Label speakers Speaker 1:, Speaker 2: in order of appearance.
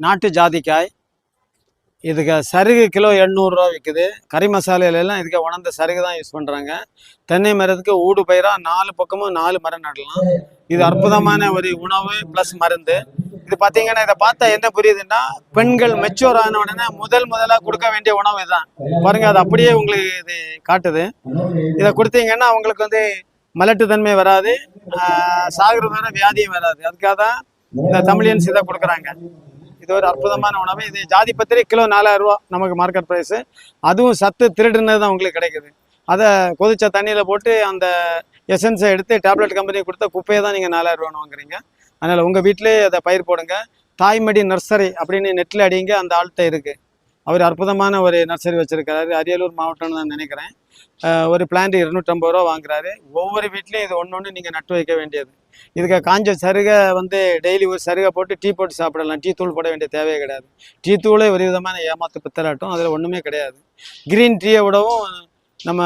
Speaker 1: நாட்டு ஜாதிக்காய் இதுக்கு சருகு கிலோ 700 ரூபா விற்குது. கறி மசாலையிலலாம் இதுக்கு உணர்ந்த சருகு தான் யூஸ் பண்ணுறாங்க. தென்னை மரத்துக்கு ஊடு பயிராக 4 பக்கமும் 4 மரம் நடலாம். இது அற்புதமான ஒரு உணவு ப்ளஸ் மருந்து. இது பார்த்தீங்கன்னா இதை பார்த்தா என்ன புரியுதுன்னா, பெண்கள் மெச்சூர் ஆன உடனே முதலாக கொடுக்க வேண்டிய உணவு இதுதான். பாருங்கள், அது அப்படியே உங்களுக்கு இது காட்டுது. இதை கொடுத்தீங்கன்னா அவங்களுக்கு வந்து மலட்டுத்தன்மை வராது, சாகுற வர வியாதியும் வராது. அதுக்காக தான் இந்த தமிழியன்ஸ் இதை கொடுக்குறாங்க. இது ஒரு அற்புதமான உணவு. இது ஜாதி பத்திரி கிலோ 4000 ரூபா நமக்கு மார்க்கெட் ப்ரைஸு. அதுவும் சத்து திருடுனது தான் உங்களுக்கு கிடைக்குது. அதை கொதிச்ச தண்ணியில் போட்டு அந்த எசன்ஸை எடுத்து டேப்லெட் கம்பெனி கொடுத்த குப்பையை தான் நீங்கள் 4000 ரூபான்னு வாங்குறீங்க. அதனால் உங்கள் வீட்டிலே அதை பயிர் போடுங்க. தாய்மடி நர்சரி அப்படின்னு நெட்டில் அடிங்க, அந்த ஆள்கிட்ட இருக்குது. அவர் அற்புதமான ஒரு நர்சரி வச்சுருக்காரு. அரியலூர் மாவட்டம்னு நான் நினைக்கிறேன். ஒரு பிளான்ட் 250 ரூபா வாங்குறாரு. ஒவ்வொரு வீட்லேயும் இது ஒன்று நீங்கள் நட்டு வைக்க வேண்டியது. இதுக்கு காஞ்ச சருகை வந்து டெய்லி ஒரு சருகை போட்டு டீ போட்டு சாப்பிடலாம். டீ தூள் போட வேண்டிய தேவையே கிடையாது. டீ தூளே ஒரு விதமான ஏமாத்து பித்தலாட்டம், அதில் ஒன்றுமே கிடையாது. க்ரீன் டீயை விடவும் நம்ம